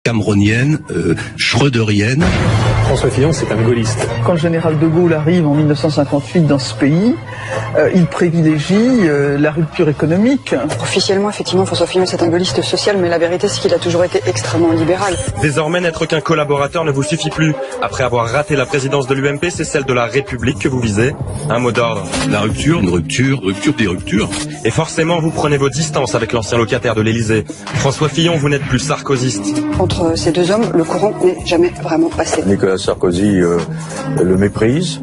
cameronienne, schröderienne. François Fillon, c'est un gaulliste. Quand le général de Gaulle arrive en 1958 dans ce pays, il privilégie la rupture économique. Officiellement, effectivement, François Fillon, c'est un gaulliste social, mais la vérité, c'est qu'il a toujours été extrêmement libéral. Désormais, n'être qu'un collaborateur ne vous suffit plus. Après avoir raté la présidence de l'UMP, c'est celle de la République que vous visez. Un mot d'ordre. La rupture, une rupture des ruptures. Et forcément, vous prenez vos distances avec l'ancien locataire de l'Élysée. François Fillon, vous n'êtes plus sarkozyste. Entre ces deux hommes, le courant n'est jamais vraiment passé. Nicolas Sarkozy le méprise.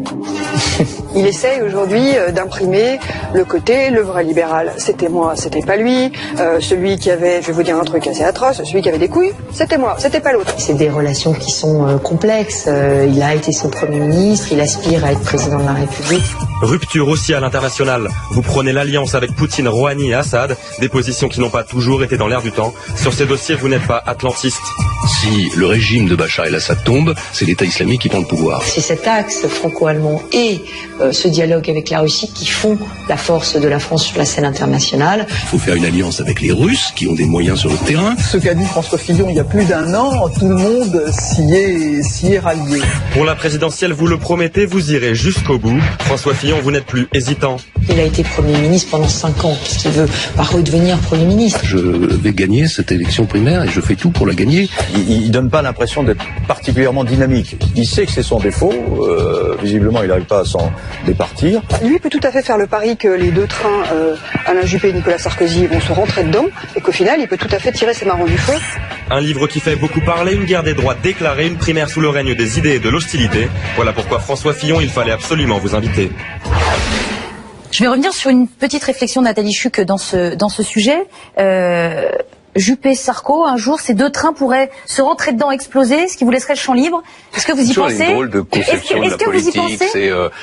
Il essaye aujourd'hui d'imprimer le côté, le vrai libéral. C'était moi, c'était pas lui. Celui qui avait, je vais vous dire un truc assez atroce, celui qui avait des couilles, c'était moi, c'était pas l'autre. C'est des relations qui sont complexes. Il a été son Premier ministre, il aspire à être président de la République. Rupture aussi à l'international. Vous prenez l'alliance avec Poutine, Rouhani et Assad, des positions qui n'ont pas toujours été dans l'air du temps. Sur ces dossiers, vous n'êtes pas atlantiste. Si le régime de Bachar el-Assad tombe, c'est l'État islamique qui prend le pouvoir. C'est cet axe franco-allemand et ce dialogue avec la Russie qui font la force de la France sur la scène internationale. Il faut faire une alliance avec les Russes qui ont des moyens sur le terrain. Ce qu'a dit François Fillon il y a plus d'un an, tout le monde s'y est rallié. Pour la présidentielle, vous le promettez, vous irez jusqu'au bout. François Fillon, vous n'êtes plus hésitant. Il a été Premier ministre pendant 5 ans. Qu'est-ce qu'il veut pas redevenir Premier ministre? Je vais gagner cette élection primaire et je fais tout pour la gagner. Il donne pas l'impression d'être particulièrement dynamique. Il sait que c'est son défaut. Visiblement, il n'arrive pas à s'en départir. Lui peut tout à fait faire le pari que les deux trains, Alain Juppé et Nicolas Sarkozy, vont se rentrer dedans et qu'au final, il peut tout à fait tirer ses marrons du feu. Un livre qui fait beaucoup parler, une guerre des droits déclarée, une primaire sous le règne des idées et de l'hostilité. Voilà pourquoi François Fillon, il fallait absolument vous inviter. Je vais revenir sur une petite réflexion de Nathalie Chuck dans ce sujet. Juppé-Sarko, un jour, ces deux trains pourraient se rentrer dedans, exploser, ce qui vous laisserait le champ libre. Est-ce que vous y pensez? Une drôle de conception de la politique.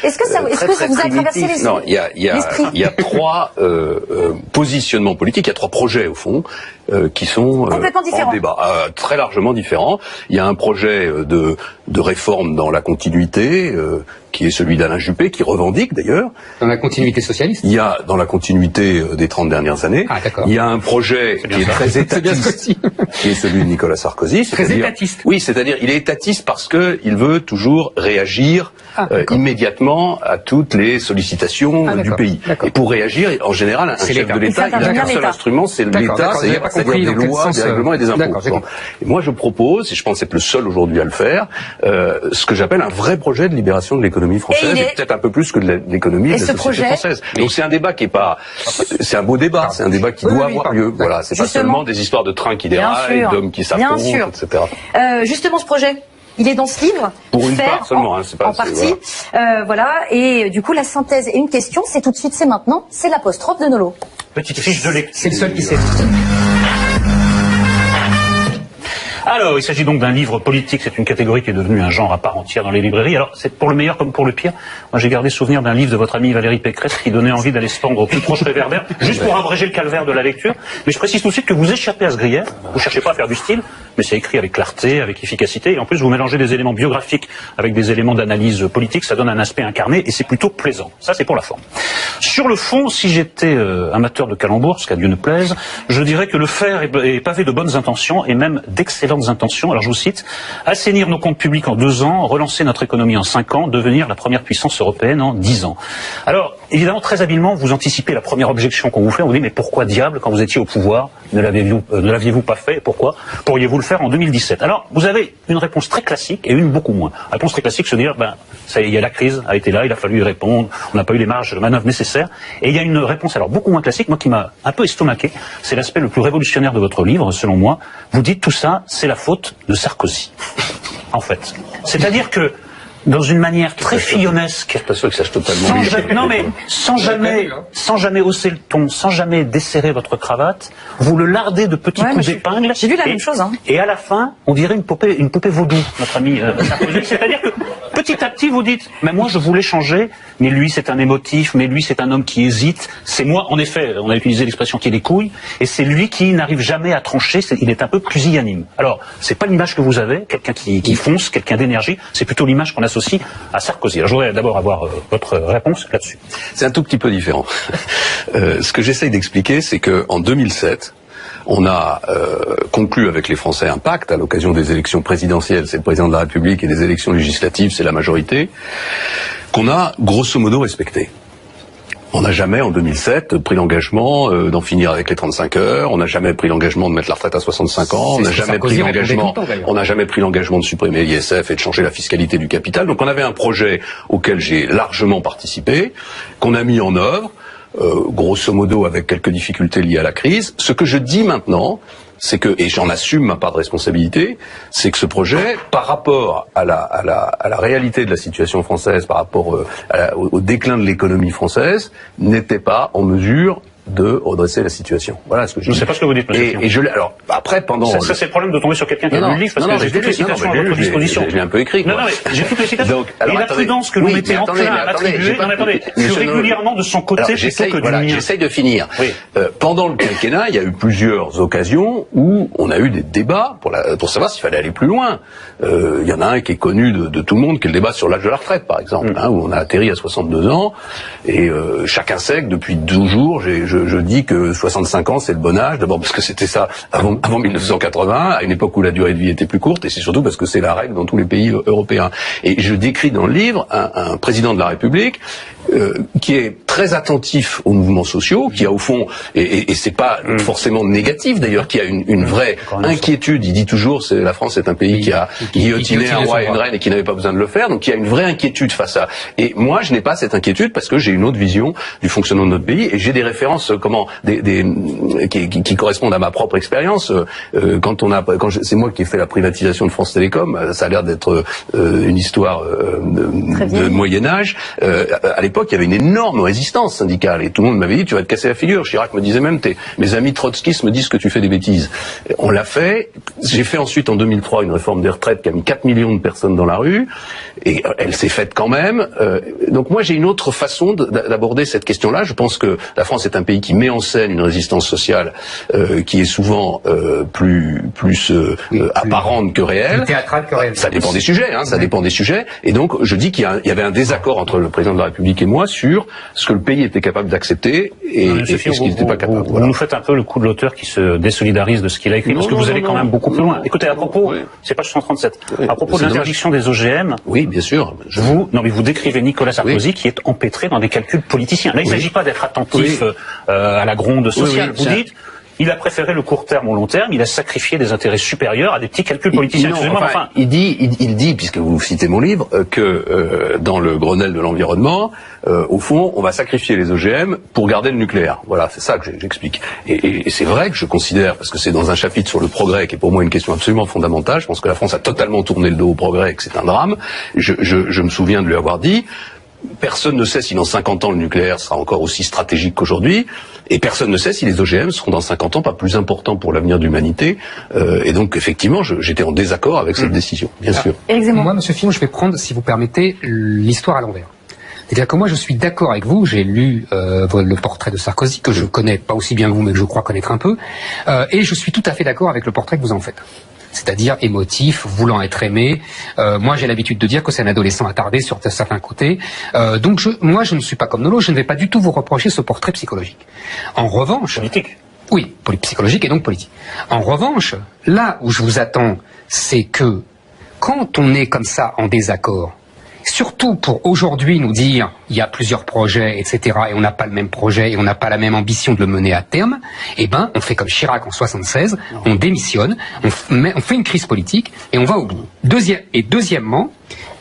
Est-ce que ça vous a traversé l'esprit? Non, il y a trois positionnements politiques, il y a trois projets au fond qui sont en débat, très largement différents. Il y a un projet de réforme dans la continuité, qui est celui d'Alain Juppé, qui revendique d'ailleurs. Dans la continuité socialiste? Il y a dans la continuité des 30 dernières années. Ah, d'accord. Il y a un projet qui est très étatiste, qui est celui de Nicolas Sarkozy. Très étatiste? Oui, c'est-à-dire il est étatiste parce que il veut toujours réagir immédiatement à toutes les sollicitations du pays. Et pour réagir, en général, un chef de l'État, il n'a qu'un seul instrument, c'est l'État, c'est-à-dire des lois, des règlements et des impôts. Et moi, je propose, et je pense être le seul aujourd'hui à le faire, ce que j'appelle un vrai projet de libération de l'économie française, et peut-être un peu plus que de l'économie de la société française. Donc c'est un débat qui est pas, c'est un beau débat, c'est un débat qui doit avoir lieu. Voilà, c'est pas seulement des histoires de trains qui déraillent, d'hommes qui s'affrontent, etc. Justement, ce projet, il est dans ce livre. Pour une part seulement, c'est pas en partie. Voilà. Et du coup, la synthèse et une question, c'est tout de suite, c'est maintenant, c'est l'apostrophe de Nolo. Petite fiche de lecture. C'est le seul qui sait. Alors, il s'agit donc d'un livre politique, c'est une catégorie qui est devenue un genre à part entière dans les librairies. Alors, c'est pour le meilleur comme pour le pire. Moi, j'ai gardé souvenir d'un livre de votre amie Valérie Pécresse qui donnait envie d'aller se pendre au plus proche réverbère, juste pour abréger le calvaire de la lecture. Mais je précise tout de suite que vous échappez à ce grief. Vous cherchez pas à faire du style, mais c'est écrit avec clarté, avec efficacité. Et en plus, vous mélangez des éléments biographiques avec des éléments d'analyse politique. Ça donne un aspect incarné et c'est plutôt plaisant. Ça, c'est pour la forme. Sur le fond, si j'étais amateur de calembours, ce qu'à Dieu ne plaise, je dirais que le faire est pavé de bonnes intentions et même d'excellentes intentions. Alors, je vous cite, assainir nos comptes publics en 2 ans, relancer notre économie en 5 ans, devenir la première puissance européenne en 10 ans. Alors, évidemment, très habilement, vous anticipez la première objection qu'on vous fait. On vous dit, mais pourquoi diable, quand vous étiez au pouvoir, ne l'aviez-vous pas fait? Pourquoi pourriez-vous le faire en 2017? Alors, vous avez une réponse très classique et une beaucoup moins. La réponse très classique, c'est de dire, ça y est, il y a la crise, a été là, il a fallu y répondre, on n'a pas eu les marges de manœuvre nécessaires. Et il y a une réponse, alors, beaucoup moins classique, moi, qui m'a un peu estomaqué. C'est l'aspect le plus révolutionnaire de votre livre, selon moi. Vous dites, tout ça, c'est la faute de Sarkozy, en fait. C'est-à-dire que, dans une manière très fillonesque, sans jamais hausser le ton, sans jamais desserrer votre cravate, vous le lardez de petits coups d'épingle. J'ai vu la même chose. Et à la fin, on dirait une poupée vaudou, notre ami Sarkozy. C'est-à-dire que petit à petit, vous dites, mais moi je voulais changer, mais lui c'est un émotif, mais lui c'est un homme qui hésite. C'est moi, en effet, on a utilisé l'expression qui est des couilles, et c'est lui qui n'arrive jamais à trancher. Il est un peu pusillanime. Alors, c'est pas l'image que vous avez, quelqu'un qui fonce, quelqu'un d'énergie. C'est plutôt l'image qu'on associe à Sarkozy. Alors, je voudrais d'abord avoir votre réponse là-dessus. C'est un tout petit peu différent. Ce que j'essaye d'expliquer, c'est que en 2007, On a conclu avec les Français un pacte à l'occasion des élections présidentielles, c'est le président de la République, et des élections législatives, c'est la majorité, qu'on a grosso modo respecté. On n'a jamais, en 2007, pris l'engagement d'en finir avec les 35 heures. On n'a jamais pris l'engagement de mettre la retraite à 65 ans. On n'a jamais pris l'engagement. On n'a jamais pris l'engagement de supprimer l'ISF et de changer la fiscalité du capital. Donc, on avait un projet auquel j'ai largement participé, qu'on a mis en œuvre, grosso modo avec quelques difficultés liées à la crise. Ce que je dis maintenant, c'est que, et j'en assume ma part de responsabilité, c'est que ce projet, par rapport à la réalité de la situation française, par rapport au déclin de l'économie française, n'était pas en mesure de redresser la situation. Voilà ce que je dis. Je ne sais pas ce que vous dites, monsieur. Alors, après, pendant... Ça, c'est le problème de tomber sur quelqu'un qui a lu le livre, parce que j'ai toutes les citations à votre disposition. Je l'ai un peu écrit. Non, mais j'ai toutes les citations. Donc, et la prudence que l'on était enclin à attribuer, fut régulièrement de son côté plutôt que du mien. J'essaye de finir. Pendant le quinquennat, il y a eu plusieurs occasions où on a eu des débats pour savoir s'il fallait aller plus loin. Il y en a un qui est connu de tout le monde, qui est le débat sur l'âge de la retraite, par exemple, où on a atterri à 62 ans, et chacun sait que depuis 12 jours, je dis que 65 ans, c'est le bon âge, d'abord parce que c'était ça avant 1980, à une époque où la durée de vie était plus courte, et c'est surtout parce que c'est la règle dans tous les pays européens. Et je décris dans le livre un président de la République qui est très attentif aux mouvements sociaux, qui a au fond, et c'est pas forcément négatif d'ailleurs, qui a une vraie inquiétude. Il dit toujours, la France est un pays qui a guillotiné un roi et une reine et qui n'avait pas besoin de le faire, donc il y a une vraie inquiétude face à. Et moi, je n'ai pas cette inquiétude parce que j'ai une autre vision du fonctionnement de notre pays, et j'ai des références qui correspondent à ma propre expérience. C'est moi qui ai fait la privatisation de France Télécom, ça a l'air d'être une histoire de Moyen Âge. À l'époque, il y avait une énorme résistance syndicale, et tout le monde m'avait dit, tu vas te casser la figure. Chirac me disait même, mes amis trotskistes me disent que tu fais des bêtises. On l'a fait. J'ai fait ensuite, en 2003, une réforme des retraites qui a mis 4 millions de personnes dans la rue, et elle s'est faite quand même. Donc moi, j'ai une autre façon d'aborder cette question-là. Je pense que la France est un pays qui met en scène une résistance sociale qui est souvent plus apparente que réelle. Théâtrale que réelle. Ça dépend des sujets, ça dépend des sujets. Et donc, je dis qu'il y avait un désaccord entre le président de la République et moi sur ce que le pays était capable d'accepter et ce qu'il n'était pas capable. Vous nous faites un peu le coup de l'auteur qui se désolidarise de ce qu'il a écrit, parce que vous allez quand même beaucoup plus loin. Écoutez, à propos, c'est page 137, à propos de l'interdiction des OGM. Oui, bien sûr. Vous décrivez Nicolas Sarkozy qui est empêtré dans des calculs politiciens. Là, il ne s'agit pas d'être attentif à la gronde sociale. Vous dites, il a préféré le court terme au long terme, il a sacrifié des intérêts supérieurs à des petits calculs politiciens. Il dit, puisque vous citez mon livre, que dans le Grenelle de l'environnement, au fond, on va sacrifier les OGM pour garder le nucléaire. Voilà, c'est ça que j'explique. Et c'est vrai que je considère, parce que c'est dans un chapitre sur le progrès, qui est pour moi une question absolument fondamentale, je pense que la France a totalement tourné le dos au progrès et que c'est un drame. Je me souviens de lui avoir dit, personne ne sait si dans 50 ans le nucléaire sera encore aussi stratégique qu'aujourd'hui, et personne ne sait si les OGM seront dans 50 ans pas plus importants pour l'avenir de l'humanité. Et donc effectivement, j'étais en désaccord avec cette décision, bien sûr. Moi, Monsieur Fillon, je vais prendre, si vous permettez, l'histoire à l'envers. C'est-à-dire que moi, je suis d'accord avec vous. J'ai lu le portrait de Sarkozy, que je connais pas aussi bien que vous, mais que je crois connaître un peu, et je suis tout à fait d'accord avec le portrait que vous en faites. C'est-à-dire émotif, voulant être aimé. Moi, j'ai l'habitude de dire que c'est un adolescent attardé sur certains côtés. Donc, moi, je ne suis pas comme Nolo, je ne vais pas du tout vous reprocher ce portrait psychologique. En revanche... Politique. Oui, psychologique et donc politique. En revanche, là où je vous attends, c'est que quand on est comme ça en désaccord, surtout pour aujourd'hui nous dire il y a plusieurs projets, etc., et on n'a pas le même projet et on n'a pas la même ambition de le mener à terme, eh ben on fait comme Chirac en 76, on démissionne, on fait une crise politique et on va au bout. Deuxièmement,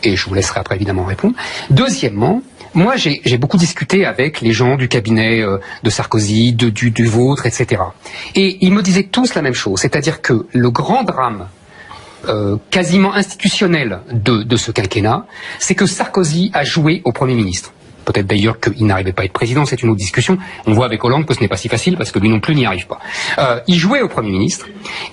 et je vous laisserai après évidemment répondre, deuxièmement, moi j'ai beaucoup discuté avec les gens du cabinet de Sarkozy, du vôtre, etc. Et ils me disaient tous la même chose, c'est-à-dire que le grand drame quasiment institutionnel de ce quinquennat, c'est que Sarkozy a joué au Premier ministre. Peut-être d'ailleurs qu'il n'arrivait pas à être président, c'est une autre discussion. On voit avec Hollande que ce n'est pas si facile parce que lui non plus n'y arrive pas. Il jouait au Premier ministre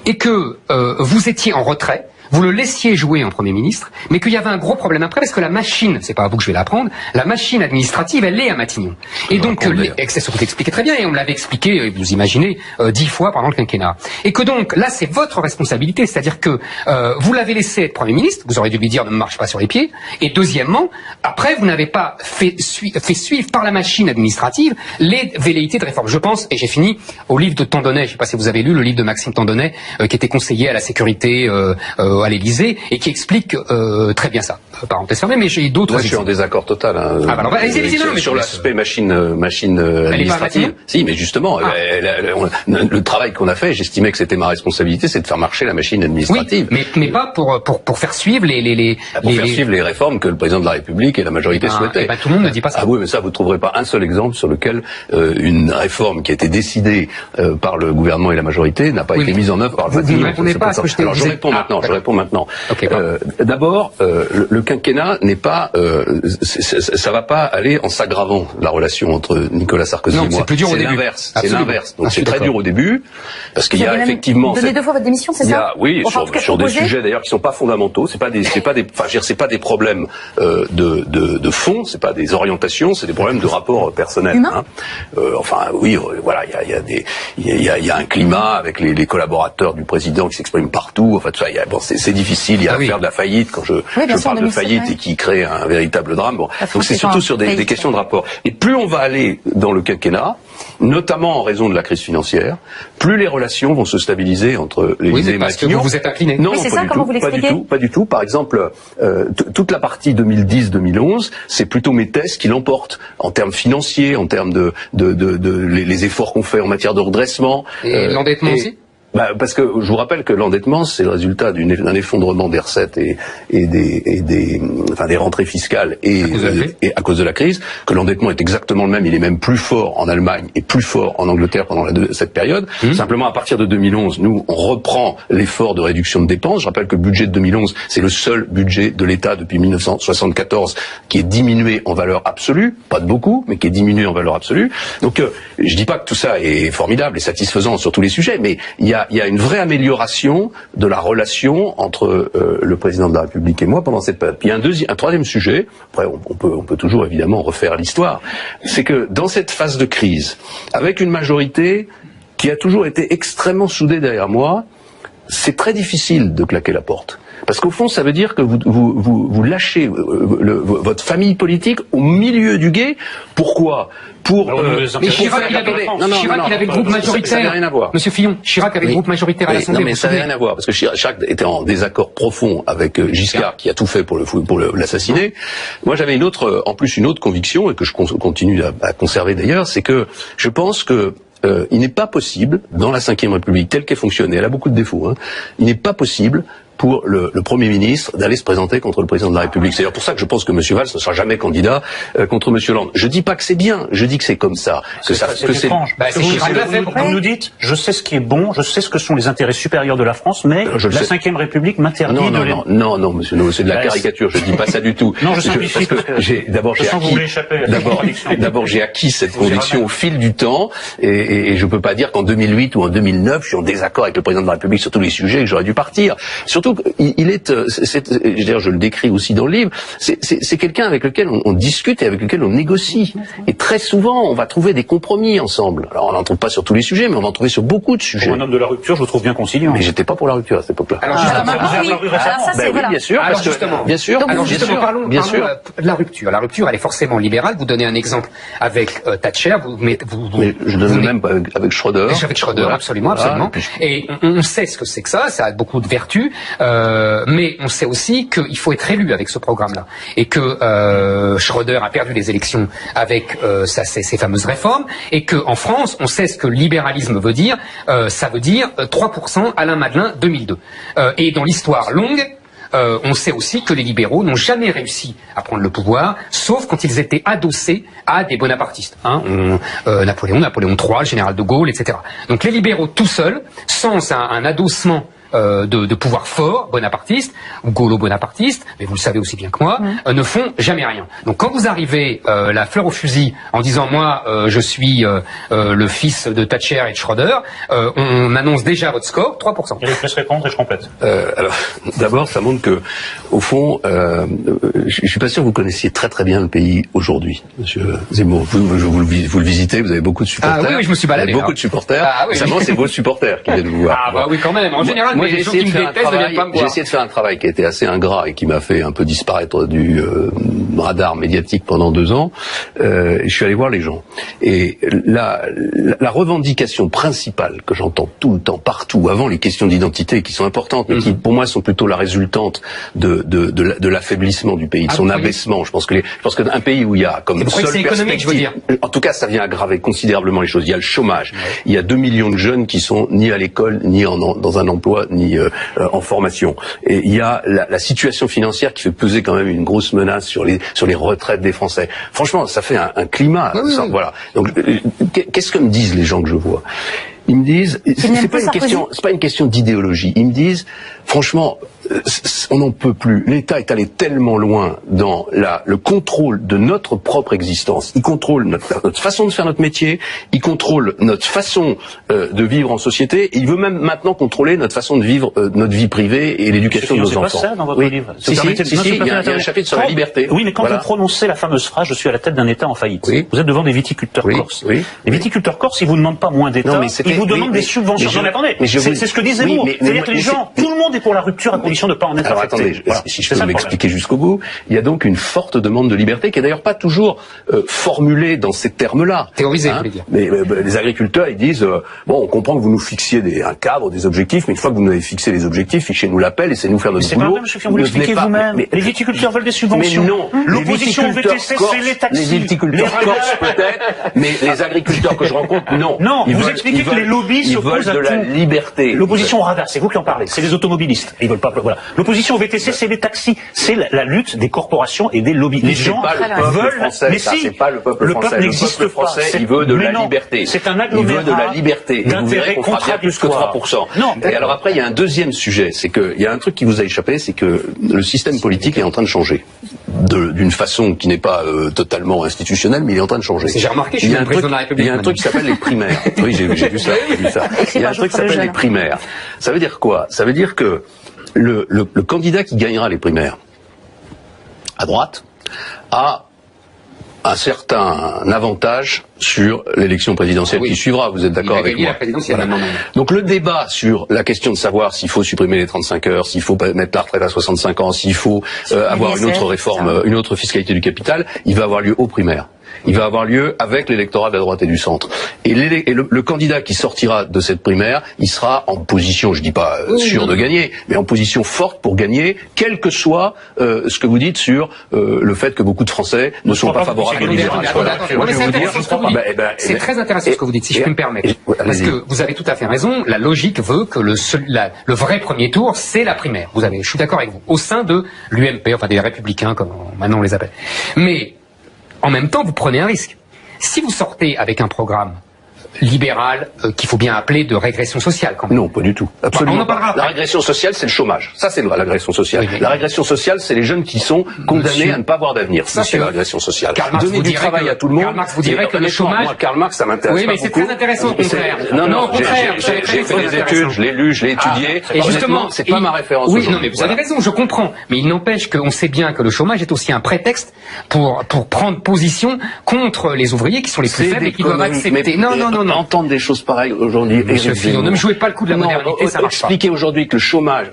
et que vous étiez en retrait. vous le laissiez jouer en Premier ministre, mais qu'il y avait un gros problème après, parce que la machine, c'est pas à vous que je vais l'apprendre, la machine administrative, elle est à Matignon. Et donc, c'est ce que vous expliquez très bien, et on me l'avait expliqué, vous imaginez, 10 fois pendant le quinquennat. Et que donc, là, c'est votre responsabilité, c'est-à-dire que vous l'avez laissé être Premier ministre, vous auriez dû lui dire ne me marche pas sur les pieds, et deuxièmement, après, vous n'avez pas fait suivre par la machine administrative les velléités de réforme. Je pense, et j'ai fini, au livre de Tandonnet, je ne sais pas si vous avez lu le livre de Maxime Tandonnet, qui était conseiller à la sécurité à l'Élysée, et qui explique très bien ça. Parenthèse fermée, mais j'ai d'autres. Moi, je suis en désaccord total. Hein, sur l'aspect machine administrative. Si, mais justement, le travail qu'on a fait, j'estimais que c'était ma responsabilité, c'est de faire marcher la machine administrative. Oui, mais pas pour faire suivre suivre les réformes que le président de la République et la majorité souhaitaient. Tout le monde ne dit pas ça. Ah oui, mais ça, vous ne trouverez pas un seul exemple sur lequel une réforme qui a été décidée par le gouvernement et la majorité n'a pas été mise en œuvre par le Matignon. Vous ne répondez pas à ce que je t'ai dit. Alors je réponds maintenant. Okay, d'abord, le quinquennat n'est pas, ça va pas aller en s'aggravant la relation entre Nicolas Sarkozy et moi. C'est l'inverse. C'est l'inverse. Donc c'est très dur au début parce qu'il y a effectivement. Vous avez donné 2 fois votre démission, c'est ça? Oui, sur des sujets d'ailleurs qui sont pas fondamentaux. C'est pas des problèmes de fond. C'est pas des orientations. C'est des problèmes de rapport personnel. Humain. Voilà, il y a un climat avec les collaborateurs du président qui s'expriment partout. Enfin, tout ça, c'est difficile. Il y a l'affaire de la faillite quand je parle de faillite et qui crée un véritable drame. Bon, donc c'est surtout sur des questions de rapport. Et plus on va aller dans le quinquennat, notamment en raison de la crise financière, plus les relations vont se stabiliser entre l'Élysée et Matignon. Vous êtes incliné. Non, c'est ça, comment vous l'expliquez? Pas du tout. Par exemple, toute la partie 2010-2011, c'est plutôt mes thèses qui l'emportent en termes financiers, en termes les efforts qu'on fait en matière de redressement. Et l'endettement aussi? Parce que je vous rappelle que l'endettement, c'est le résultat d'un effondrement des recettes et des rentrées fiscales et à cause de la crise, que l'endettement est exactement le même, il est même plus fort en Allemagne et plus fort en Angleterre pendant cette période. Simplement, à partir de 2011, nous, on reprend l'effort de réduction de dépenses. Je rappelle que le budget de 2011, c'est le seul budget de l'État depuis 1974 qui est diminué en valeur absolue, pas de beaucoup, mais qui est diminué en valeur absolue. Donc, je dis pas que tout ça est formidable et satisfaisant sur tous les sujets, mais il y a une vraie amélioration de la relation entre le président de la République et moi pendant cette période. Puis il y a un troisième sujet, après on peut toujours évidemment refaire l'histoire, c'est que dans cette phase de crise, avec une majorité qui a toujours été extrêmement soudée derrière moi, c'est très difficile de claquer la porte. Parce qu'au fond, ça veut dire que vous lâchez votre famille politique au milieu du gué. Pourquoi? Mais Chirac, il avait le groupe majoritaire. Ça n'a rien à voir. Monsieur Fillon, Chirac avait le groupe majoritaire à l'Assemblée. Non, mais ça n'a rien à voir, parce que Chirac était en désaccord profond avec Giscard, qui a tout fait pour l'assassiner. Moi, j'avais en plus une autre conviction, et que je continue à conserver d'ailleurs, c'est que je pense que il n'est pas possible, dans la Ve République, telle qu'elle fonctionne, et elle a beaucoup de défauts, il n'est pas possible pour le Premier ministre d'aller se présenter contre le président de la République. C'est d'ailleurs pour ça que je pense que M. Valls ne sera jamais candidat contre M. Hollande. Je dis pas que c'est bien, je dis que c'est comme ça. C'est étrange. Vous nous dites, je sais ce qui est bon, je sais ce que sont les intérêts supérieurs de la France, mais la Ve République m'interdit de les... Non, M. No, c'est de la caricature, je dis pas ça du tout. Non, je simplifie. D'abord, j'ai acquis cette conviction au fil du temps, et je peux pas dire qu'en 2008 ou en 2009, je suis en désaccord avec le président de la République sur tous les sujets et que j'aurais dû partir. Surtout, je le décris aussi dans le livre, c'est quelqu'un avec lequel on discute et avec lequel on négocie. Et très souvent, on va trouver des compromis ensemble. Alors, on n'en trouve pas sur tous les sujets, mais on va en trouver sur beaucoup de sujets. Pour un homme de la rupture, je vous trouve bien conciliant. Mais j'étais pas pour la rupture à cette époque-là. Alors, bien sûr. Alors, parlons de la rupture. La rupture, elle est forcément libérale. Vous donnez un exemple avec Thatcher. Je donne même avec Schröder. Avec Schröder, absolument. Et on sait ce que c'est que ça a beaucoup de vertus. Mais on sait aussi qu'il faut être élu avec ce programme-là, et que Schröder a perdu les élections avec ces fameuses réformes, et que en France, on sait ce que le libéralisme veut dire. Ça veut dire 3%. Alain Madelin, 2002. Et dans l'histoire longue, on sait aussi que les libéraux n'ont jamais réussi à prendre le pouvoir, sauf quand ils étaient adossés à des bonapartistes. Napoléon III, le général de Gaulle, etc. Donc les libéraux tout seuls, sans un adossement de pouvoir fort, bonapartistes, ou gaulo-bonapartistes, mais vous le savez aussi bien que moi, ne font jamais rien. Donc quand vous arrivez la fleur au fusil en disant moi je suis le fils de Thatcher et de Schroeder, on annonce déjà votre score, 3%. Et je laisse répondre et je complète. Alors, d'abord, ça montre que, au fond, je suis pas sûr que vous connaissiez très très bien le pays aujourd'hui, Monsieur Zemmour. Vous le visitez, vous avez beaucoup de supporters. Ah oui, je me suis baladé. Vous avez beaucoup de supporters. Ah oui. Seulement, c'est vos supporters qui viennent vous voir. Ah bah oui, quand même. En général, moi, les gens qui me détestent ne viennent pas me voir. J'ai essayé de faire un travail qui a été assez ingrat et qui m'a fait un peu disparaître du radar médiatique pendant 2 ans. Je suis allé voir les gens. Et la revendication principale que j'entends tout le temps, partout, avant les questions d'identité qui sont importantes, mais qui, pour moi, sont plutôt la résultante de l'affaiblissement du pays, de son abaissement. Je pense qu'un pays où il y a comme seule perspective, en tout cas, ça vient aggraver considérablement les choses. Il y a le chômage. Il y a 2 millions de jeunes qui sont ni à l'école, ni dans un emploi, ni en formation. Et il y a la situation financière qui fait peser quand même une grosse menace sur les retraites des Français. Franchement, ça fait un climat. Voilà. Donc, qu'est-ce que me disent les gens que je vois? Ils me disent, c'est pas une question d'idéologie. Ils me disent, franchement, on n'en peut plus. L'État est allé tellement loin dans le contrôle de notre propre existence. Il contrôle notre façon de faire notre métier, il contrôle notre façon de vivre en société, et il veut même maintenant contrôler notre façon de vivre notre vie privée et l'éducation de nos enfants. C'est pas ça dans votre livre. Si, il y a un chapitre sur la liberté. Oui, mais quand vous prononcez la fameuse phrase « Je suis à la tête d'un État en faillite », vous êtes devant des viticulteurs corses. Les viticulteurs corses, ils vous demandent pas moins d'État, ils vous demandent des subventions. Non, mais attendez, c'est ce que disait Zemmour. C'est-à-dire que les gens, tout le monde est pour la rupture à condition de ne pas en être affecté. Alors attendez, si je peux m'expliquer jusqu'au bout, il y a donc une forte demande de liberté qui est d'ailleurs pas toujours formulée dans ces termes-là. Théorisée, vous voulez dire. Mais les agriculteurs, ils disent bon, on comprend que vous nous fixiez un cadre, des objectifs, mais une fois que vous nous avez fixé les objectifs, fichez-nous la paix, laissez-nous faire notre boulot. C'est pas vous l'expliquez vous-même. Les viticulteurs veulent des subventions. Mais non, l'opposition au VTC, c'est les taxis. Les viticulteurs corses peut-être, mais les agriculteurs que je rencontre, non. Non, vous expliquez que les lobbies s'opposent à tout. Ils veulent de la liberté. L'opposition au radar, c'est vous qui en parlez, c'est les automobilistes. Ils veulent pas. Voilà. L'opposition au VTC, c'est les taxis, c'est la lutte des corporations et des lobbies. Les gens veulent. Mais si, c'est pas le peuple français. Le peuple français, il veut de la liberté. C'est un agglomérat. Il veut de la liberté. Et vous verrez qu'on fera bien plus que 3%. Et alors après, il y a un deuxième sujet, c'est qu'il y a un truc qui vous a échappé, c'est que le système politique est en train de changer. D'une façon qui n'est pas totalement institutionnelle, mais il est en train de changer. J'ai remarqué, je suis président de la République. Il y a un truc qui s'appelle les primaires. Oui, j'ai vu ça. Il y a un truc qui s'appelle les primaires. Ça veut dire quoi? Ça veut dire que le candidat qui gagnera les primaires à droite a un certain avantage sur l'élection présidentielle qui suivra. Vous êtes d'accord avec moi? Donc le débat sur la question de savoir s'il faut supprimer les 35 heures, s'il faut mettre la retraite à 65 ans, s'il faut avoir une autre réforme, une autre fiscalité du capital, il va avoir lieu aux primaires. Il va avoir lieu avec l'électorat de la droite et du centre. Et le candidat qui sortira de cette primaire, il sera en position, je dis pas sûr de gagner, mais en position forte pour gagner, quel que soit ce que vous dites sur le fait que beaucoup de Français ne sont pas favorables à l'immigration. C'est très intéressant ce que vous dites, si je peux me permettre. Parce que vous avez tout à fait raison, la logique veut que le vrai premier tour, c'est la primaire. Je suis d'accord avec vous. Au sein de l'UMP, enfin des Républicains, comme maintenant on les appelle. Mais en même temps, vous prenez un risque. Si vous sortez avec un programme libéral qu'il faut bien appeler de régression sociale, quand même. Non, pas du tout. Absolument pas. La régression sociale, c'est le chômage. Ça, c'est la régression sociale. Oui, la régression sociale, c'est les jeunes qui sont condamnés à ne pas avoir d'avenir. Ça, c'est la régression sociale. Donner du travail à tout le monde. Karl Marx vous dirait que le chômage... Moi, Karl Marx, ça m'intéresse pas beaucoup. Oui, mais c'est très intéressant, au contraire. Non, au contraire. J'ai fait des études, je l'ai lu, je l'ai étudié. Et justement, c'est pas ma référence. Oui, non, mais vous avez raison, je comprends. Mais il n'empêche qu'on sait bien que le chômage est aussi un prétexte pour prendre position contre les ouvriers qui sont les plus faibles et qui doivent accepter. Non. Entendre des choses pareilles aujourd'hui. Monsieur Fillon, ne me jouez pas le coup de la modernité, ça marche pas. Expliquer aujourd'hui que le chômage,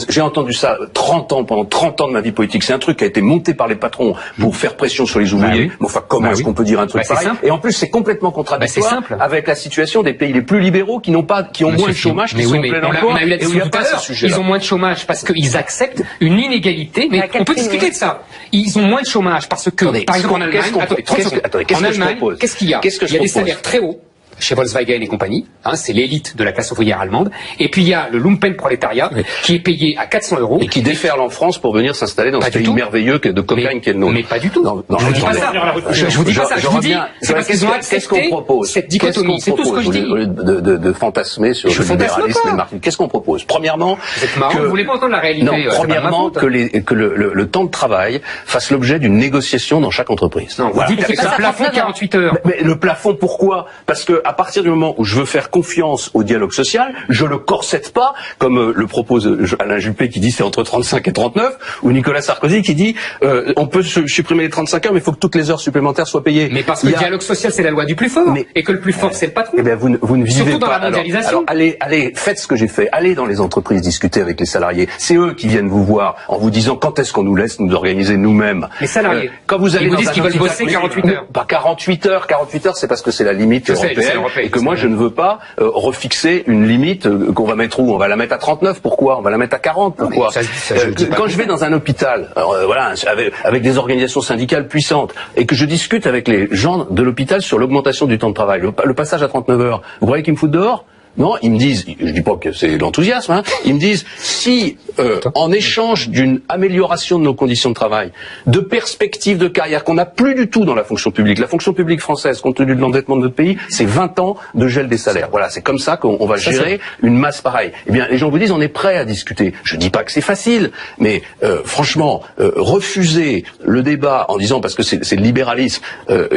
j'ai entendu ça pendant 30 ans de ma vie politique, c'est un truc qui a été monté par les patrons pour faire pression sur les ouvriers. Mais enfin, comment est-ce qu'on peut dire un truc pareil? Et en plus, c'est complètement contradictoire avec la situation des pays les plus libéraux qui ont moins de chômage, qui sont en plein emploi. On a eu la discussion tout à l'heure. Ils ont moins de chômage parce qu'ils acceptent une inégalité, mais on peut discuter de ça. Ils ont moins de chômage parce que, par exemple, en Allemagne, qu'est-ce qu'il y a? Il y a des salaires très hauts. chez Volkswagen et compagnie, c'est l'élite de la classe ouvrière allemande, et puis il y a le lumpenprolétariat qui est payé à 400 € et qui déferle en France pour venir s'installer dans ce pays merveilleux de cocaïne qui est le nôtre. Mais pas du tout. Je vous dis pas ça. Je vous dis pas ça. Je vous dis, c'est parce qu'ils ont accepté cette dichotomie. C'est tout ce que je dis. Au lieu de fantasmer sur le libéralisme et le marketing, qu'est-ce qu'on propose? Premièrement, vous voulez pas entendre la réalité. Non, premièrement, que le temps de travail fasse l'objet d'une négociation dans chaque entreprise. Non, vous dites que c'est un plafond de 48 heures. Mais le plafond, pourquoi? Parce que à partir du moment où je veux faire confiance au dialogue social, je le corsette pas, comme le propose Alain Juppé qui dit c'est entre 35 et 39, ou Nicolas Sarkozy qui dit on peut supprimer les 35 heures, mais il faut que toutes les heures supplémentaires soient payées. Mais parce que le dialogue social c'est la loi du plus fort, et que le plus fort c'est le patron. Eh bien vous ne vivez surtout pas. Dans la mondialisation. Alors allez, faites ce que j'ai fait. Allez dans les entreprises discuter avec les salariés. C'est eux qui viennent vous voir en vous disant quand est-ce qu'on nous laisse nous organiser nous-mêmes. Les salariés. Quand vous allez ils vous disent qu'ils veulent bosser 48 heures. Pas 48 heures. 48 heures, c'est parce que c'est la limite européenne et que moi je ne veux pas refixer une limite qu'on va mettre où? On va la mettre à 39. Pourquoi? On va la mettre à 40. Pourquoi? Quand je vais dans un hôpital, voilà, avec des organisations syndicales puissantes, et que je discute avec les gens de l'hôpital sur l'augmentation du temps de travail, le passage à 39 heures, vous croyez qu'ils me foutent dehors? Non, ils me disent, je dis pas que c'est l'enthousiasme, ils me disent, si en échange d'une amélioration de nos conditions de travail, de perspectives de carrière qu'on n'a plus du tout dans la fonction publique française, compte tenu de l'endettement de notre pays, c'est 20 ans de gel des salaires. Voilà, c'est comme ça qu'on va gérer une masse pareille. Eh bien, les gens vous disent, on est prêt à discuter. Je dis pas que c'est facile, mais franchement, refuser le débat en disant, parce que c'est le libéralisme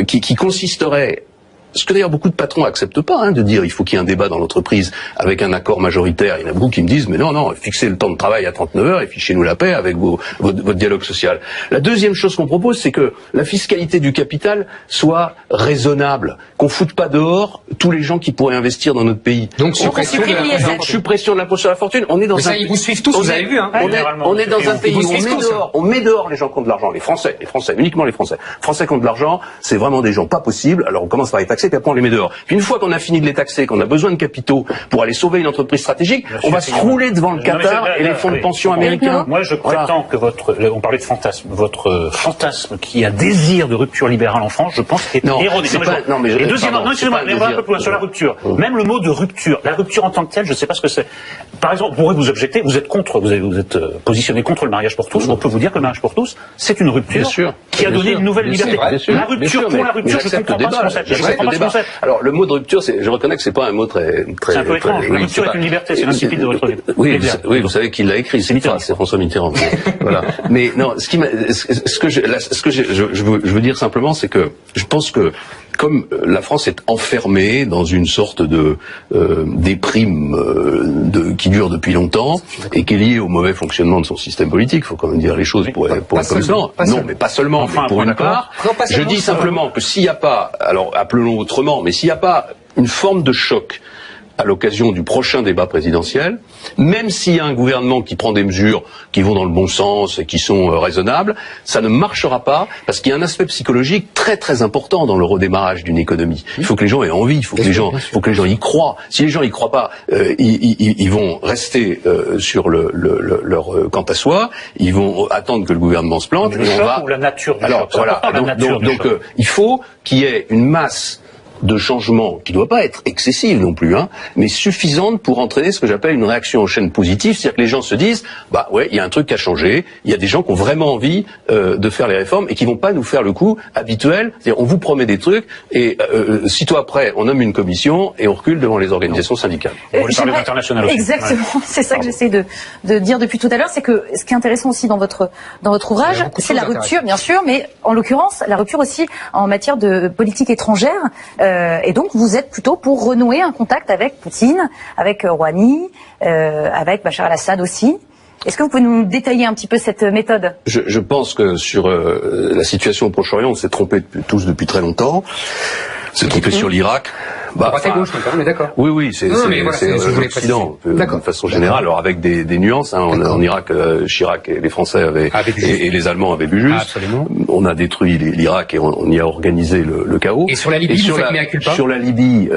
qui consisterait, ce que d'ailleurs beaucoup de patrons acceptent pas, de dire il faut qu'il y ait un débat dans l'entreprise avec un accord majoritaire. Il y en a beaucoup qui me disent mais non, fixez le temps de travail à 39 heures et fichez-nous la paix avec votre dialogue social. La deuxième chose qu'on propose, c'est que la fiscalité du capital soit raisonnable, qu'on foute pas dehors tous les gens qui pourraient investir dans notre pays. Donc suppression de l'impôt sur la fortune. On est dans ils vous suivent tous, vous avez vu. On est dans un pays où on met dehors les gens qui ont de l'argent, les Français, uniquement les Français. Français qui ont de l'argent, c'est vraiment des gens pas possibles. Alors on commence par les taxer, puis après on les met dehors. Puis une fois qu'on a fini de les taxer, qu'on a besoin de capitaux pour aller sauver une entreprise stratégique, on va se rouler devant le Qatar et les fonds de pension américains. Moi je prétends que on parlait de fantasme, votre fantasme qui a désir de rupture libérale en France, je pense qu'il est erroné. Et deuxièmement, excusez-moi, mais on va un peu plus loin sur la rupture. Même le mot de rupture, la rupture en tant que telle, je ne sais pas ce que c'est. Par exemple, on pourrait vous objecter, vous êtes positionné contre le mariage pour tous, on peut vous dire que le mariage pour tous, c'est une rupture qui a donné une nouvelle liberté. La rupture pour la rupture, je comprends pas ce concept. Alors le mot de rupture, je reconnais que c'est pas un mot très. C'est un peu étrange. La rupture est une liberté, c'est l'incipit de votre livre. Oui, vous savez qui l'a écrit. C'est François Mitterrand. Voilà. Mais non, ce que je veux dire simplement, c'est que je pense que comme la France est enfermée dans une sorte de déprime qui dure depuis longtemps et qui est liée au mauvais fonctionnement de son système politique, il faut quand même dire les choses pour être comme ça. Non, mais pas seulement. Mais pour une part, je dis simplement que s'il n'y a pas, alors appelons-le autrement, mais s'il n'y a pas une forme de choc à l'occasion du prochain débat présidentiel, même s'il y a un gouvernement qui prend des mesures qui vont dans le bon sens et qui sont raisonnables, ça ne marchera pas parce qu'il y a un aspect psychologique très très important dans le redémarrage d'une économie. Il faut que les gens aient envie, il faut que les gens y croient. Si les gens y croient pas, ils vont rester sur leur quant à soi, ils vont attendre que le gouvernement se plante. Le choc ou la nature du choc. Voilà. Donc il faut qu'il y ait une masse de changement qui ne doit pas être excessive non plus, mais suffisante pour entraîner ce que j'appelle une réaction en chaîne positive, c'est-à-dire que les gens se disent, il y a un truc qui a changé, il y a des gens qui ont vraiment envie de faire les réformes et qui vont pas nous faire le coup habituel, c'est-à-dire on vous promet des trucs et sitôt après on nomme une commission et on recule devant les organisations syndicales. On va parler d'international aussi. Exactement, c'est ça que j'essaie de dire depuis tout à l'heure, c'est que ce qui est intéressant aussi dans votre ouvrage, c'est la rupture, bien sûr, mais en l'occurrence la rupture aussi en matière de politique étrangère. Et donc vous êtes plutôt pour renouer un contact avec Poutine, avec Rouhani, avec Bachar el-Assad aussi. Est-ce que vous pouvez nous détailler un petit peu cette méthode? Je pense que sur la situation au Proche-Orient, on s'est trompé tous depuis très longtemps. On s'est trompé sur l'Irak. Droite et gauche, on est d'accord. Oui, c'est l'Occident, de façon générale, alors avec des nuances. En Irak, Chirac et les Français et les Allemands avaient bu juste. Absolument. On a détruit l'Irak et on y a organisé le chaos. Et sur la Libye, vous faites mea culpa? Sur la Libye,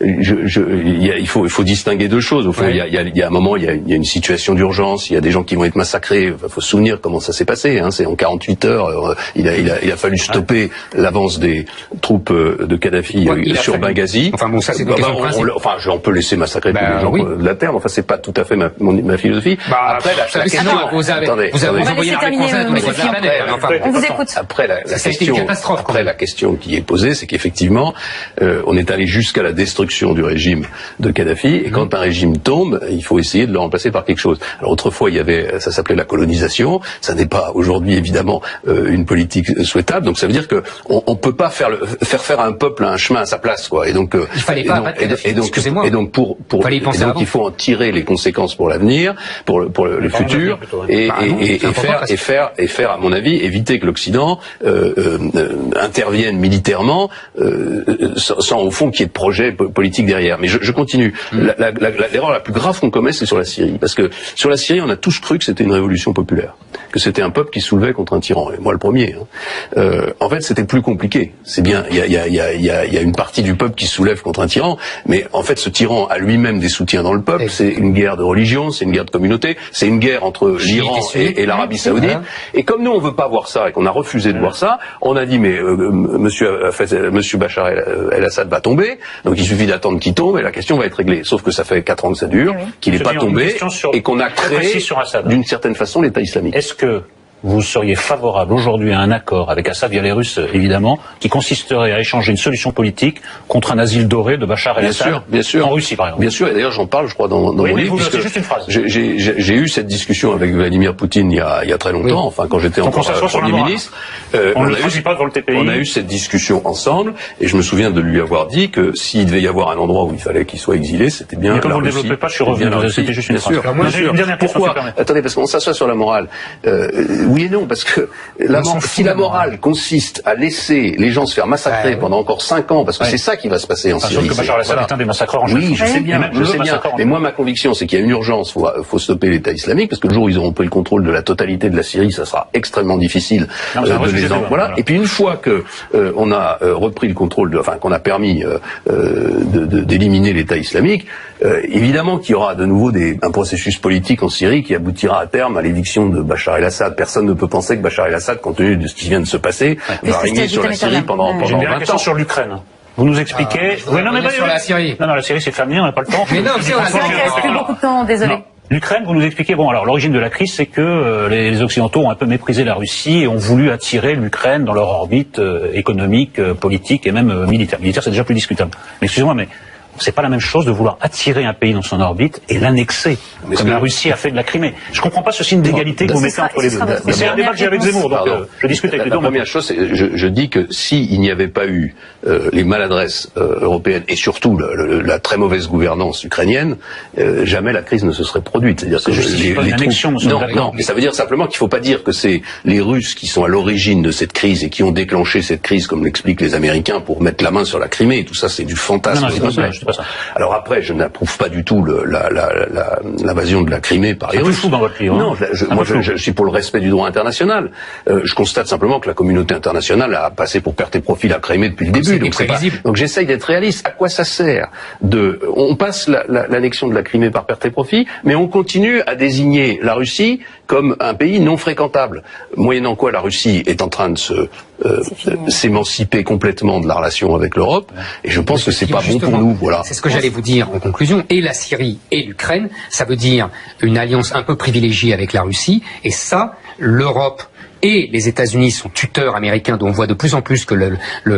il faut distinguer deux choses. Au fond, il y a un moment, il y a une situation d'urgence, il y a des gens qui vont être massacrés. Il faut se souvenir comment ça s'est passé. C'est en 48 heures, il a fallu stopper l'avance des troupes de Kadhafi sur Benghazi. Enfin bon, ça c'est une question de principe. On peut laisser massacrer tous les gens de la terre, mais enfin c'est pas tout à fait ma philosophie. Après la question, vous envoyez la réponse à tous les voisins de la planète. On vous écoute. Après la question qui est posée, c'est qu'effectivement, on est allé jusqu'à la destruction du régime de Kadhafi, et quand un régime tombe, il faut essayer de le remplacer par quelque chose. Alors autrefois, ça s'appelait la colonisation, ça n'est pas aujourd'hui évidemment une politique souhaitable, donc ça veut dire que on peut pas faire faire à un peuple un chemin à sa place, quoi. Et donc il fallait pas excusez-moi. Et donc il faut en tirer les conséquences pour l'avenir, pour le futur, et faire à mon avis éviter que l'Occident intervienne militairement sans au fond qu'il y ait de projet politique derrière. Mais je continue. L'erreur la plus grave qu'on commet, c'est sur la Syrie, parce que sur la Syrie, on a tous cru que c'était une révolution populaire, que c'était un peuple qui se soulevait contre un tyran, et moi le premier. En fait, c'était plus compliqué. C'est bien, il y a une partie du peuple qui se soulève contre un tyran, mais en fait, ce tyran a lui-même des soutiens dans le peuple. C'est une guerre de religion, c'est une guerre de communauté, c'est une guerre entre l'Iran et l'Arabie Saoudite. Et comme nous, on veut pas voir ça et qu'on a refusé de voir ça, on a dit mais Monsieur Bachar el-Assad va tomber, donc il suffit d'attendre qu'il tombe et la question va être réglée. Sauf que ça fait 4 ans que ça dure, qu'il n'est pas tombé et qu'on a créé d'une certaine façon l'État islamique. Est-ce que vous seriez favorable aujourd'hui à un accord avec Assad via les Russes, évidemment, qui consisterait à échanger une solution politique contre un asile doré de Bachar el-Assad en Russie, par exemple? Bien sûr, et d'ailleurs j'en parle, je crois, dans mon livre. C'est juste une phrase. J'ai eu cette discussion avec Vladimir Poutine il y a très longtemps, enfin quand j'étais encore Premier ministre. On a eu cette discussion ensemble, et je me souviens de lui avoir dit que s'il devait y avoir un endroit où il fallait qu'il soit exilé, c'était bien la Russie. Mais comme vous ne le développez pas, je suis revenu, c'était juste une phrase. Pourquoi? Attendez, parce qu'on s'assoit sur la morale. Oui et non, parce que si la morale consiste à laisser les gens se faire massacrer pendant encore 5 ans, parce que c'est ça qui va se passer en Syrie. Sauf que Bachar el-Assad est un des massacreurs en chef. Oui, je sais bien. Mais moi, ma conviction, c'est qu'il y a une urgence. Faut stopper l'État islamique, parce que le jour où ils auront pris le contrôle de la totalité de la Syrie, ça sera extrêmement difficile de les voilà. Et puis une fois que on a repris le contrôle, qu'on a permis d'éliminer l'État islamique, évidemment qu'il y aura de nouveau un processus politique en Syrie qui aboutira à terme à l'éviction de Bachar el-Assad. Personne ne peut penser que Bachar el-Assad, compte tenu de ce qui vient de se passer, va régner sur la Syrie pendant 20 ans. Sur l'Ukraine. Vous nous expliquez... sur la Syrie. Non, la Syrie c'est familier, on n'a pas le temps. Mais non, c'est vrai qu'il reste plus beaucoup de temps, désolé. L'Ukraine, vous nous expliquez, alors l'origine de la crise, c'est que les Occidentaux ont un peu méprisé la Russie et ont voulu attirer l'Ukraine dans leur orbite économique, politique et même militaire. Militaire, c'est déjà plus discutable. Mais excusez-moi, mais c'est pas la même chose de vouloir attirer un pays dans son orbite et l'annexer, comme la Russie a fait de la Crimée. Je comprends pas ce signe d'égalité que vous mettez entre les deux. C'est un débat que j'ai avec Zemmour, donc je discute avec les deux. La première chose, je dis que s'il n'y avait pas eu les maladresses européennes et surtout la très mauvaise gouvernance ukrainienne, jamais la crise ne se serait produite. C'est-à-dire que les annexions ne sont pas non, mais ça veut dire simplement qu'il ne faut pas dire que c'est les Russes qui sont à l'origine de cette crise et qui ont déclenché cette crise, comme l'expliquent les Américains, pour mettre la main sur la Crimée. Et tout ça, c'est du fantasme. Alors après, je n'approuve pas du tout l'invasion de la Crimée par les Russes. C'est fou dans votre livre. Non, moi je suis pour le respect du droit international. Je constate simplement que la communauté internationale a passé pour perte et profit la Crimée depuis le début. Donc j'essaye d'être réaliste. À quoi ça sert on passe l'annexion de la Crimée par perte et profit, mais on continue à désigner la Russie comme un pays non fréquentable. Moyennant quoi la Russie est en train de s'émanciper complètement de la relation avec l'Europe, et je pense que c'est pas bon pour nous. Voilà. C'est ce que j'allais vous dire en conclusion. Et la Syrie et l'Ukraine, ça veut dire une alliance un peu privilégiée avec la Russie, et ça, l'Europe et les États-Unis sont tuteurs américains, dont on voit de plus en plus que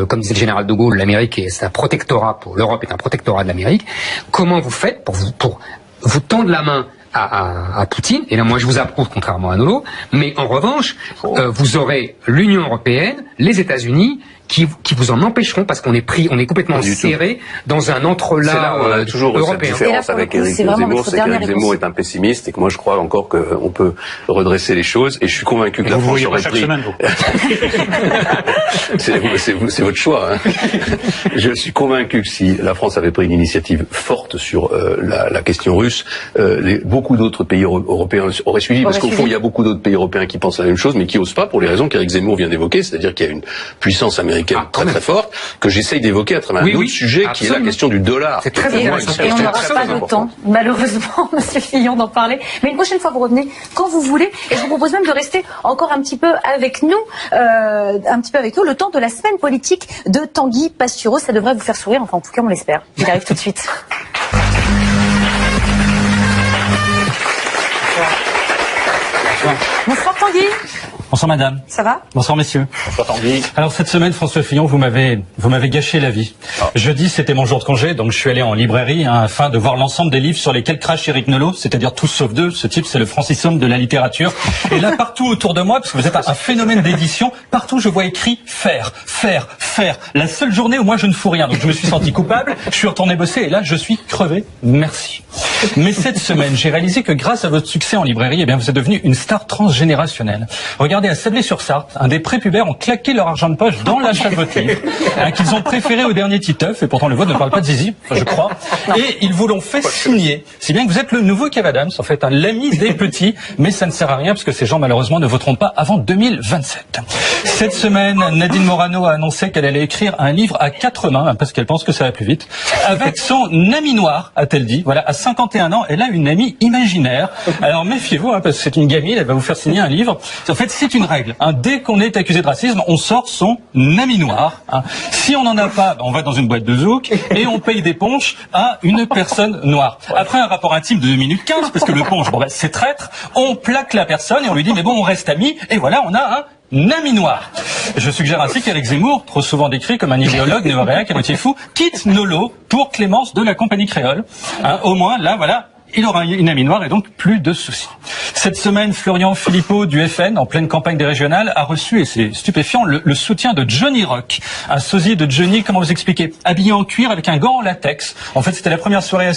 comme disait le général de Gaulle, l'Amérique c'est un protectorat pour l'Europe est un protectorat de l'Amérique. Comment vous faites pour vous tendre la main à Poutine, et là moi je vous approuve contrairement à Nolo, mais en revanche vous aurez l'Union européenne, les États-Unis qui vous en empêcheront, parce qu'on est complètement serré dans un entrelac là on a toujours cette différence avec Éric Zemmour, c'est qu'Éric Zemmour est un pessimiste et que moi je crois encore qu'on peut redresser les choses, et je suis convaincu que la France aurait pris... c'est votre choix, hein. Je suis convaincu que si la France avait pris une initiative forte sur la question russe, beaucoup d'autres pays européens auraient suivi, parce qu'au fond il y a beaucoup d'autres pays européens qui pensent la même chose, mais qui osent pas pour les raisons qu'Éric Zemmour vient d'évoquer, c'est-à-dire qu'il y a une puissance américaine américaine très forte, que j'essaye d'évoquer à travers un autre sujet qui est la question du dollar. C'est très intéressant. Et on n'aura pas le temps, malheureusement, Monsieur Fillon, d'en parler. Mais une prochaine fois, vous revenez quand vous voulez. Et je vous propose même de rester encore un petit peu avec nous, le temps de la semaine politique de Tanguy Pastureau. Ça devrait vous faire sourire, enfin en tout cas on l'espère. Il arrive tout de suite. Bonsoir Tanguy. Bonsoir madame. Ça va? Bonsoir messieurs. Bonsoir Tanguy. Alors cette semaine, François Fillon, vous m'avez gâché la vie. Jeudi, c'était mon jour de congé, donc je suis allé en librairie afin de voir l'ensemble des livres sur lesquels crache Éric Nolot, c'est-à-dire tous sauf deux. Ce type, c'est le Francis Homme de la littérature. Et là, partout autour de moi, parce que vous êtes un phénomène d'édition, partout je vois écrit faire. La seule journée où moi je ne fous rien. Donc je me suis senti coupable, je suis retourné bosser et là je suis crevé. Merci. Mais cette semaine, j'ai réalisé que grâce à votre succès en librairie, eh bien, vous êtes devenu une star transgénérationnelle. Regardez, à Sablé-sur-Sarthe, des prépubères ont claqué leur argent de poche dans l'achat de votre livre, qu'ils ont préféré au dernier Titeuf, et pourtant le vôtre ne parle pas de zizi, je crois, et ils vous l'ont fait signer. C'est bien que vous êtes le nouveau Kev Adams, en fait, l'ami des petits, mais ça ne sert à rien, parce que ces gens, malheureusement, ne voteront pas avant 2027. Cette semaine, Nadine Morano a annoncé qu'elle allait écrire un livre à 4 mains, parce qu'elle pense que ça va plus vite, avec son ami noir, a-t-elle dit. Voilà, à 51 ans, elle a une amie imaginaire. Alors méfiez-vous, parce que c'est une gamine, elle va vous faire signer un livre. En fait, c'est une règle. Dès qu'on est accusé de racisme, on sort son ami noir. Si on n'en a pas, on va dans une boîte de zouk et on paye des ponches à une personne noire. Après un rapport intime de 2 minutes 15, parce que le ponche, c'est traître, on plaque la personne et on lui dit mais bon, on reste amis, et voilà, on a un ami noir. Je suggère ainsi qu'Éric Zemmour, trop souvent décrit comme un idéologue néo-réac à moitié fou, quitte Nolo pour Clémence de la compagnie créole. Au moins, là, voilà, il aura une amie noire et donc plus de soucis. Cette semaine, Florian Philippot du FN, en pleine campagne des régionales, a reçu, et c'est stupéfiant, le soutien de Johnny Rock. Un sosie de Johnny, comment vous expliquer, habillé en cuir avec un gant en latex. En fait, c'était la première soirée à